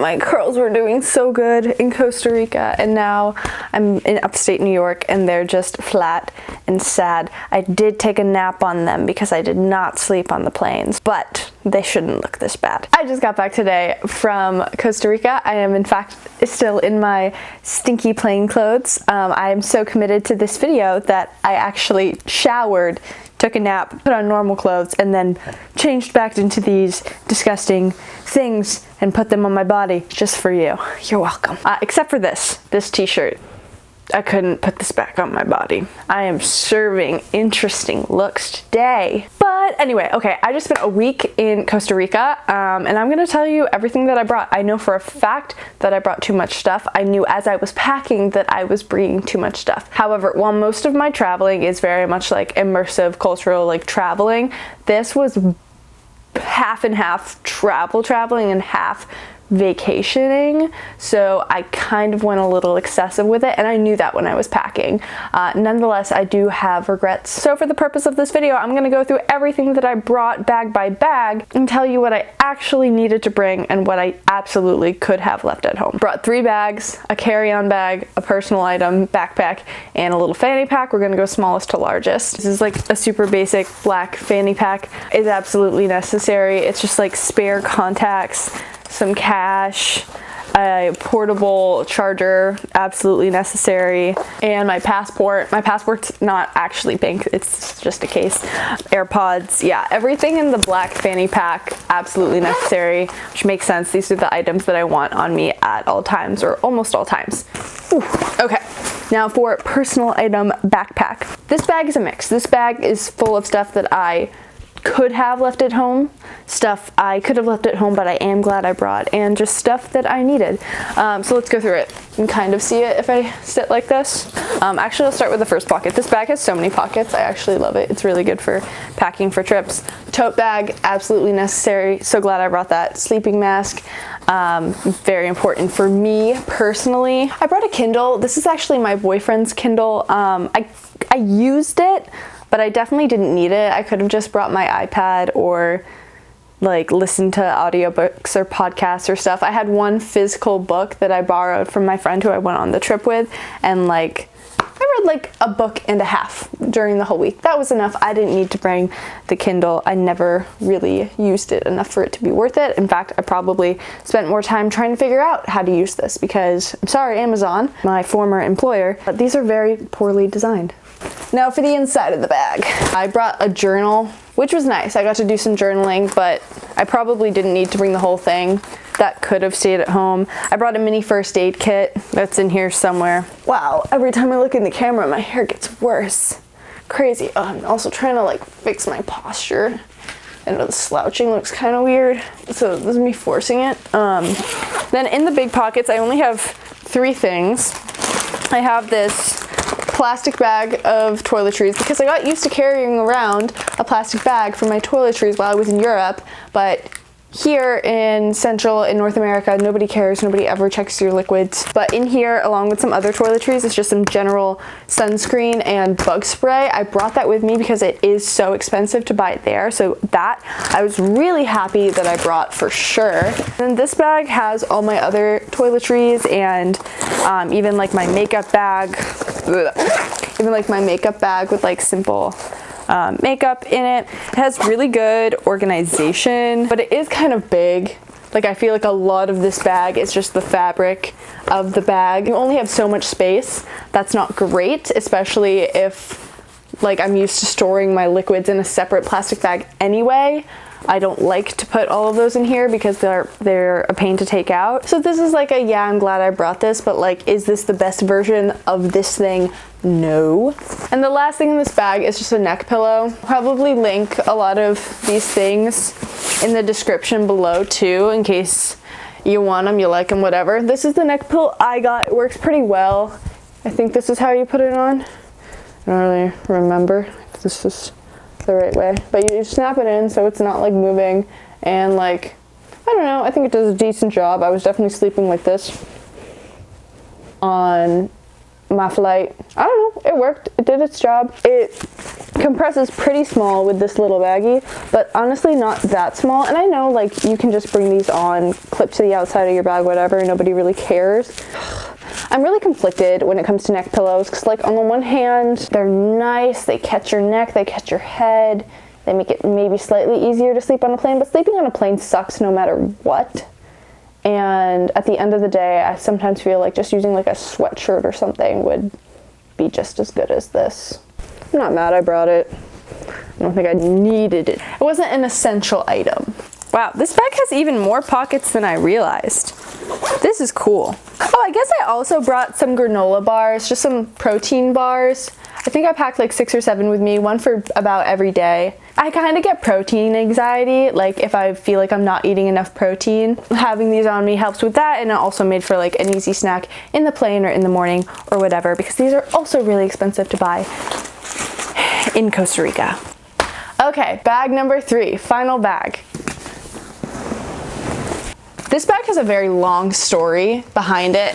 my curls were doing so good in Costa Rica, and now I'm in upstate New York and they're just flat and sad. I did take a nap on them because I did not sleep on the planes, but they shouldn't look this bad. I just got back today from Costa Rica. I am in fact still in my stinky plain clothes. I am so committed to this video that I actually showered, took a nap, put on normal clothes, and then changed back into these disgusting things and put them on my body just for you. You're welcome. Except for this t-shirt. I couldn't put this back on my body. I am serving interesting looks today. But anyway, okay, I just spent a week in Costa Rica, and I'm gonna tell you everything that I brought. I know for a fact that I brought too much stuff. I knew as I was packing that I was bringing too much stuff. However, while most of my traveling is very much like immersive cultural like traveling, this was half and half traveling and half vacationing, so I kind of went a little excessive with it, and I knew that when I was packing. Nonetheless, I do have regrets. So for the purpose of this video, I'm gonna go through everything that I brought bag by bag and tell you what I actually needed to bring and what I absolutely could have left at home. Brought 3 bags, a carry-on bag, a personal item, backpack, and a little fanny pack. We're gonna go smallest to largest. This is like a super basic black fanny pack. It's absolutely necessary. It's just like spare contacts, some cash, a portable charger, absolutely necessary, and my passport. My passport's not actually pink, it's just a case. AirPods, yeah, everything in the black fanny pack, absolutely necessary, which makes sense. These are the items that I want on me at all times, or almost all times. Ooh, okay, now for personal item backpack. This bag is a mix. This bag is full of stuff that I could have left at home, stuff I could have left at home but I am glad I brought, and just stuff that I needed. So let's go through it and kind of see it if I sit like this. Actually, I'll start with the first pocket. This bag has so many pockets. I actually love it. It's really good for packing for trips. Tote bag, absolutely necessary. So glad I brought that. Sleeping mask, very important for me personally. I brought a Kindle. This is actually my boyfriend's Kindle. I used it, but I definitely didn't need it. I could have just brought my iPad or like listened to audiobooks or podcasts or stuff. I had one physical book that I borrowed from my friend who I went on the trip with, and like I read like a book and a half during the whole week. That was enough. I didn't need to bring the Kindle. I never really used it enough for it to be worth it. In fact, I probably spent more time trying to figure out how to use this because, I'm sorry, Amazon, my former employer, but these are very poorly designed. Now for the inside of the bag. I brought a journal, which was nice. I got to do some journaling, but I probably didn't need to bring the whole thing. That could have stayed at home. I brought a mini first aid kit that's in here somewhere. Wow, every time I look in the camera, my hair gets worse. Crazy. Oh, I'm also trying to like fix my posture. And the slouching looks kind of weird, so this is me forcing it. Then in the big pockets, I only have 3 things. I have this plastic bag of toiletries because I got used to carrying around a plastic bag for my toiletries while I was in Europe, but here in North America, nobody cares, nobody ever checks your liquids. But in here, along with some other toiletries, it's just some general sunscreen and bug spray. I brought that with me because it is so expensive to buy it there. So that, I was really happy that I brought for sure. And this bag has all my other toiletries and even like my makeup bag. Even like my makeup bag with like simple makeup in it. It has really good organization, but it is kind of big. Like I feel like a lot of this bag is just the fabric of the bag. You only have so much space. That's not great, especially if like I'm used to storing my liquids in a separate plastic bag anyway. I don't like to put all of those in here because they're a pain to take out. So this is like a, yeah, I'm glad I brought this, but like, is this the best version of this thing? No. And the last thing in this bag is just a neck pillow. Probably link a lot of these things in the description below too, in case you want them, you like them, whatever. This is the neck pillow I got. It works pretty well. I think this is how you put it on. I don't really remember if this is the right way, but you snap it in so it's not like moving, and like, I don't know, I think it does a decent job. I was definitely sleeping like this on my flight. I don't know, it worked. It did its job. It compresses pretty small with this little baggie, but honestly not that small. And I know like you can just bring these on, clip to the outside of your bag, whatever, nobody really cares. I'm really conflicted when it comes to neck pillows because like on the one hand, they're nice, they catch your neck, they catch your head, they make it maybe slightly easier to sleep on a plane, but sleeping on a plane sucks no matter what. And at the end of the day, I sometimes feel like just using like a sweatshirt or something would be just as good as this. I'm not mad I brought it. I don't think I needed it. It wasn't an essential item. Wow, this bag has even more pockets than I realized. This is cool. Oh, I guess I also brought some granola bars, just some protein bars. I think I packed like 6 or 7 with me, one for about every day. I kind of get protein anxiety, like if I feel like I'm not eating enough protein. Having these on me helps with that, and it also made for like an easy snack in the plane or in the morning or whatever, because these are also really expensive to buy in Costa Rica. Okay, bag number 3, final bag. This bag has a very long story behind it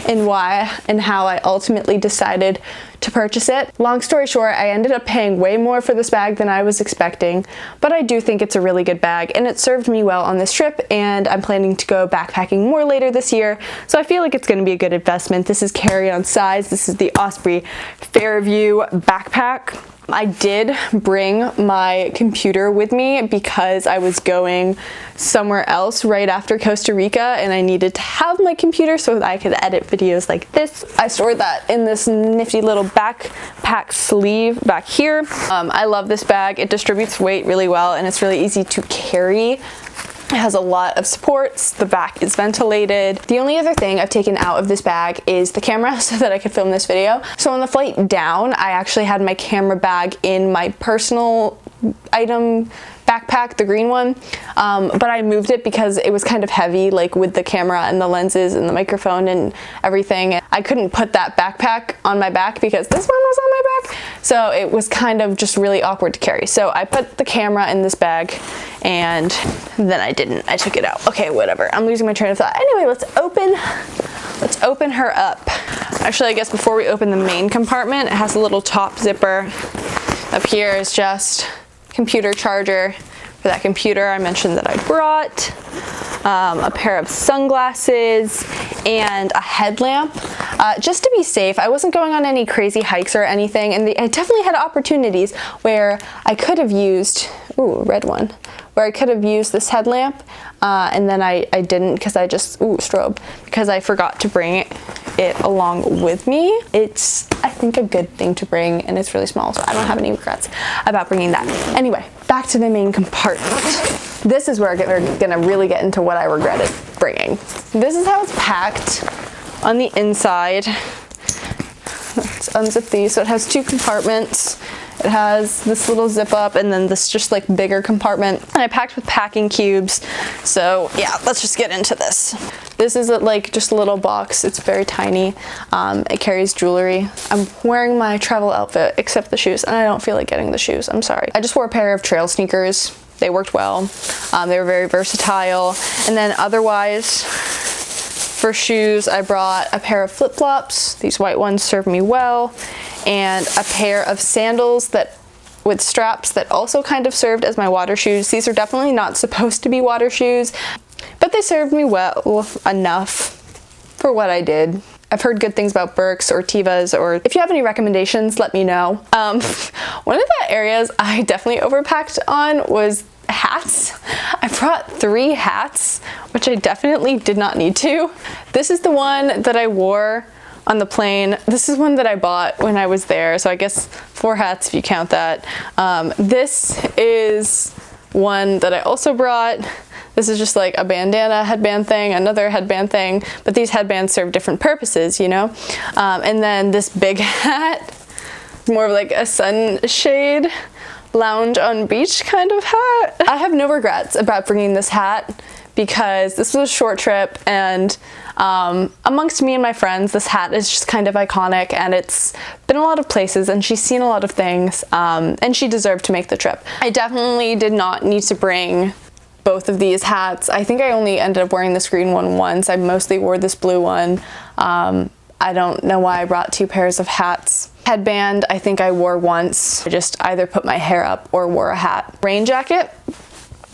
and why and how I ultimately decided to purchase it. Long story short, I ended up paying way more for this bag than I was expecting, but I do think it's a really good bag and it served me well on this trip, and I'm planning to go backpacking more later this year, so I feel like it's going to be a good investment. This is carry-on size. This is the Osprey Fairview backpack. I did bring my computer with me because I was going somewhere else right after Costa Rica and I needed to have my computer so that I could edit videos like this. I stored that in this nifty little backpack sleeve back here. I love this bag. It distributes weight really well and it's really easy to carry. It has a lot of supports, the back is ventilated. The only other thing I've taken out of this bag is the camera so that I could film this video. So on the flight down, I actually had my camera bag in my personal item backpack, the green one, but I moved it because it was kind of heavy, like with the camera and the lenses and the microphone and everything. I couldn't put that backpack on my back because this one was on my back, so it was kind of just really awkward to carry. So I put the camera in this bag and then I didn't. I took it out. Okay, whatever. I'm losing my train of thought. Anyway, let's open her up. Actually, I guess before we open the main compartment, it has a little top zipper. Up here is just computer charger for that computer I mentioned that I brought, a pair of sunglasses, and a headlamp. Just to be safe, I wasn't going on any crazy hikes or anything, and I definitely had opportunities where I could have used, ooh, a red one, where I could have used this headlamp, and then I didn't because I just, ooh, strobe, because I forgot to bring it along with me. It's, I think, a good thing to bring, and it's really small, so I don't have any regrets about bringing that. Anyway, back to the main compartment. This is where we're gonna really get into what I regretted bringing. This is how it's packed on the inside. Let's unzip these. So it has 2 compartments. It has this little zip up and then this just like bigger compartment. And I packed with packing cubes. So yeah, let's just get into this. This is like just a little box. It's very tiny. It carries jewelry. I'm wearing my travel outfit except the shoes, and I don't feel like getting the shoes. I'm sorry. I just wore a pair of trail sneakers. They worked well. They were very versatile. And then otherwise, for shoes, I brought a pair of flip-flops. These white ones serve me well. And a pair of sandals with straps that also kind of served as my water shoes. These are definitely not supposed to be water shoes, but they served me well enough for what I did. I've heard good things about Birks or Tevas, or if you have any recommendations, let me know. One of the areas I definitely overpacked on was hats. I brought 3 hats, which I definitely did not need to. This is the one that I wore on the plane. This is one that I bought when I was there, so I guess 4 hats if you count that. This is one that I also brought. This is just like a bandana headband thing, another headband thing, but these headbands serve different purposes, you know? And then this big hat, more of like a sunshade, lounge on beach kind of hat. I have no regrets about bringing this hat because this was a short trip, and amongst me and my friends, this hat is just kind of iconic, and it's been a lot of places and she's seen a lot of things, and she deserved to make the trip. I definitely did not need to bring both of these hats. I think I only ended up wearing this green one once. I mostly wore this blue one. I don't know why I brought 2 pairs of hats. Headband, I think I wore once. I just either put my hair up or wore a hat. Rain jacket,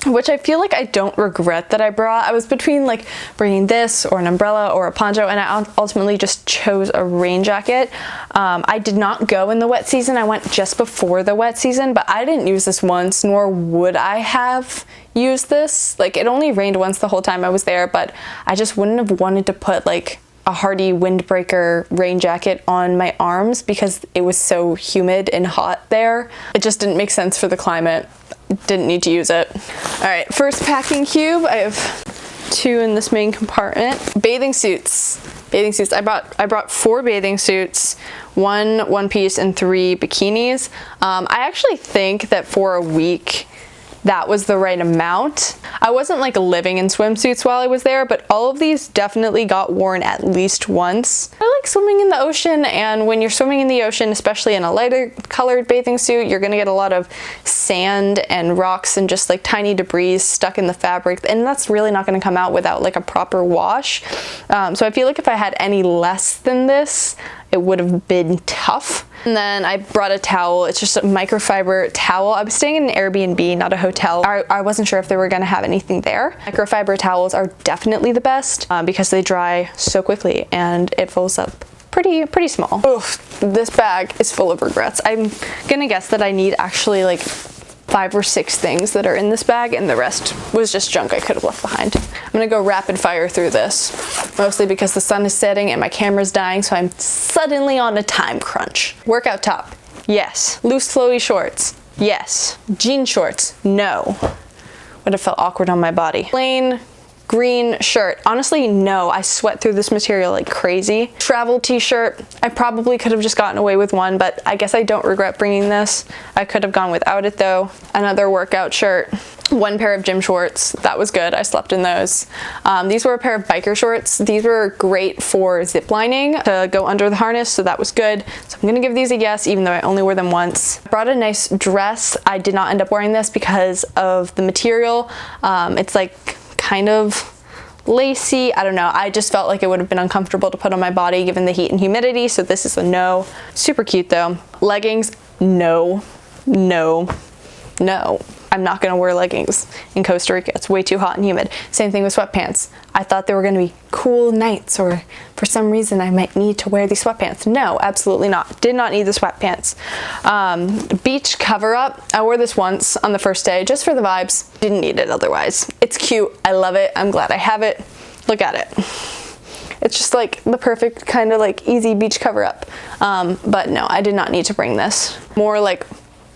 which I feel like I don't regret that I brought. I was between like bringing this or an umbrella or a poncho, and I ultimately just chose a rain jacket. I did not go in the wet season. I went just before the wet season, but I didn't use this once, nor would I have used this. Like, it only rained once the whole time I was there, but I just wouldn't have wanted to put like a hardy windbreaker rain jacket on my arms because it was so humid and hot there. It just didn't make sense for the climate. Didn't need to use it. All right, first packing cube. I have 2 in this main compartment. Bathing suits. Bathing suits. I brought 4 bathing suits, 1 one-piece and 3 bikinis. I actually think that for a week that was the right amount. I wasn't like living in swimsuits while I was there, but all of these definitely got worn at least once. I like swimming in the ocean, and when you're swimming in the ocean, especially in a lighter colored bathing suit, you're gonna get a lot of sand and rocks and just like tiny debris stuck in the fabric, and that's really not gonna come out without like a proper wash. So I feel like if I had any less than this, it would have been tough. And then I brought a towel. It's just a microfiber towel. I was staying in an Airbnb, not a hotel. I wasn't sure if they were gonna have anything there. Microfiber towels are definitely the best because they dry so quickly and it folds up pretty small. Oof, this bag is full of regrets. I'm gonna guess that I need actually like 5 or 6 things that are in this bag, and the rest was just junk I could have left behind. I'm gonna go rapid fire through this, mostly because the sun is setting and my camera's dying, so I'm suddenly on a time crunch. Workout top, yes. Loose flowy shorts, yes. Jean shorts, no. Would have felt awkward on my body. Plain green shirt, honestly no, I sweat through this material like crazy. Travel t-shirt, I probably could have just gotten away with one, but I guess I don't regret bringing this. I could have gone without it though. Another workout shirt, 1 pair of gym shorts, that was good, I slept in those. These were a pair of biker shorts. These were great for zip lining to go under the harness, so that was good. So I'm gonna give these a yes, even though I only wore them once. I brought a nice dress. I did not end up wearing this because of the material. It's like kind of lacy, I don't know. I just felt like it would have been uncomfortable to put on my body given the heat and humidity, so this is a no. Super cute though. Leggings, no. I'm not gonna wear leggings in Costa Rica. It's way too hot and humid. Same thing with sweatpants. I thought they were gonna be cool nights, or for some reason I might need to wear these sweatpants. No, absolutely not. Did not need the sweatpants. Beach cover up. I wore this once on the first day just for the vibes. Didn't need it otherwise. It's cute. I love it. I'm glad I have it. Look at it. It's just like the perfect kind of like easy beach cover up. But no, I did not need to bring this. More like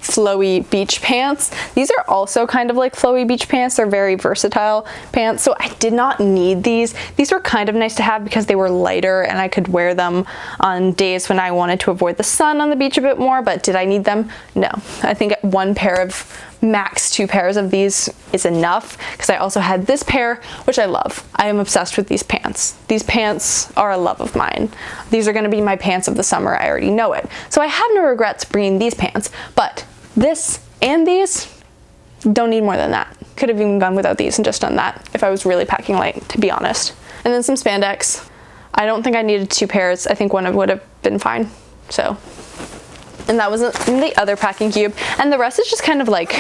flowy beach pants. These are also kind of like flowy beach pants. They're very versatile pants, so I did not need these. These were kind of nice to have because they were lighter and I could wear them on days when I wanted to avoid the sun on the beach a bit more, but did I need them? No. I think 1 pair of, max 2 pairs of these is enough, because I also had this pair, which I love. I am obsessed with these pants. These pants are a love of mine. These are going to be my pants of the summer. I already know it. So I have no regrets bringing these pants, but this and these, don't need more than that. Could have even gone without these and just done that if I was really packing light, to be honest. And then some spandex. I don't think I needed 2 pairs. I think 1 would have been fine. So, and that was in the other packing cube. And the rest is just kind of like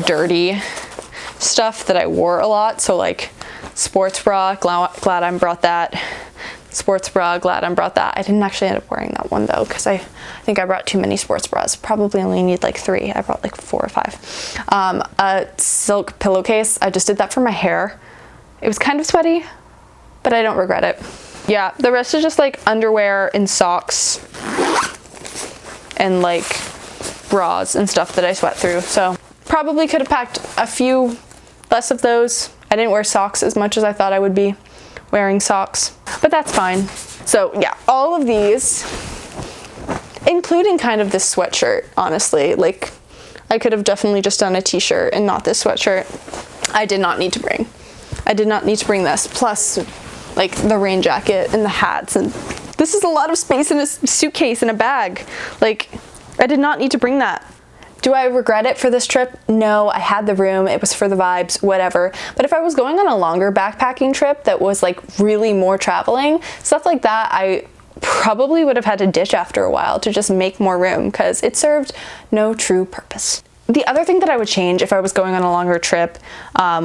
dirty stuff that I wore a lot. So like sports bra, glad I brought that. Sports bra, glad I brought that. I didn't actually end up wearing that one though, because I think I brought too many sports bras. Probably only need like 3. I brought like 4 or 5. A silk pillowcase. I just did that for my hair. It was kind of sweaty, but I don't regret it. Yeah, the rest is just like underwear and socks and like bras and stuff that I sweat through. So probably could have packed a few less of those. I didn't wear socks as much as I thought I would be wearing socks, but that's fine. So yeah, all of these, including kind of this sweatshirt, honestly, like I could have definitely just done a t-shirt and not this sweatshirt. I did not need to bring. I did not need to bring this, plus like the rain jacket and the hats, and this is a lot of space in a suitcase and a bag. Like, I did not need to bring that. Do I regret it for this trip? No, I had the room, it was for the vibes, whatever. But if I was going on a longer backpacking trip that was like really more traveling, stuff like that, I probably would have had to ditch after a while to just make more room because it served no true purpose. The other thing that I would change if I was going on a longer trip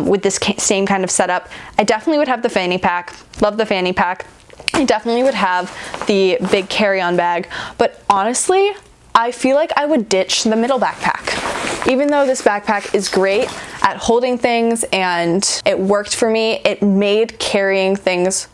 with this same kind of setup, I definitely would have the fanny pack. Love the fanny pack. I definitely would have the big carry-on bag, but honestly, I feel like I would ditch the middle backpack. Even though this backpack is great at holding things and it worked for me, it made carrying things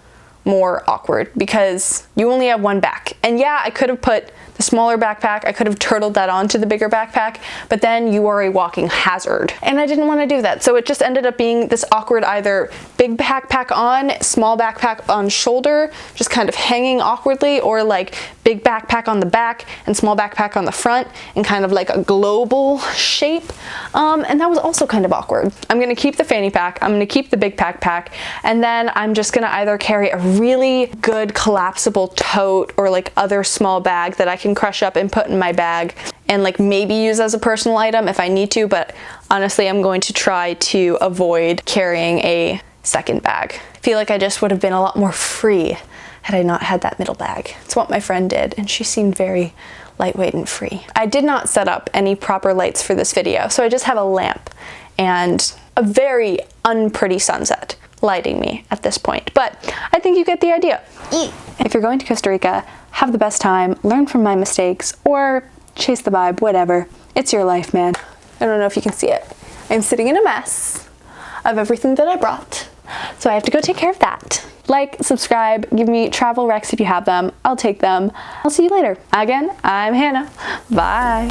more awkward because you only have one back. And yeah, I could have put the smaller backpack, I could have turtled that onto the bigger backpack, but then you are a walking hazard. And I didn't want to do that. So it just ended up being this awkward either big backpack on, small backpack on shoulder, just kind of hanging awkwardly, or like big backpack on the back and small backpack on the front in kind of like a global shape. And that was also kind of awkward. I'm going to keep the fanny pack, I'm going to keep the big backpack, and then I'm just going to either carry a really good collapsible tote or like other small bag that I can crush up and put in my bag and like maybe use as a personal item if I need to, but honestly I'm going to try to avoid carrying a second bag. I feel like I just would have been a lot more free had I not had that middle bag. It's what my friend did and she seemed very lightweight and free. I did not set up any proper lights for this video, so I just have a lamp and a very unpretty sunset lighting me at this point, but I think you get the idea. If you're going to Costa Rica, have the best time, learn from my mistakes, or chase the vibe, whatever. It's your life, man. I don't know if you can see it. I'm sitting in a mess of everything that I brought, so I have to go take care of that. Like, subscribe, give me travel recs if you have them. I'll take them. I'll see you later. Again, I'm Hannah. Bye.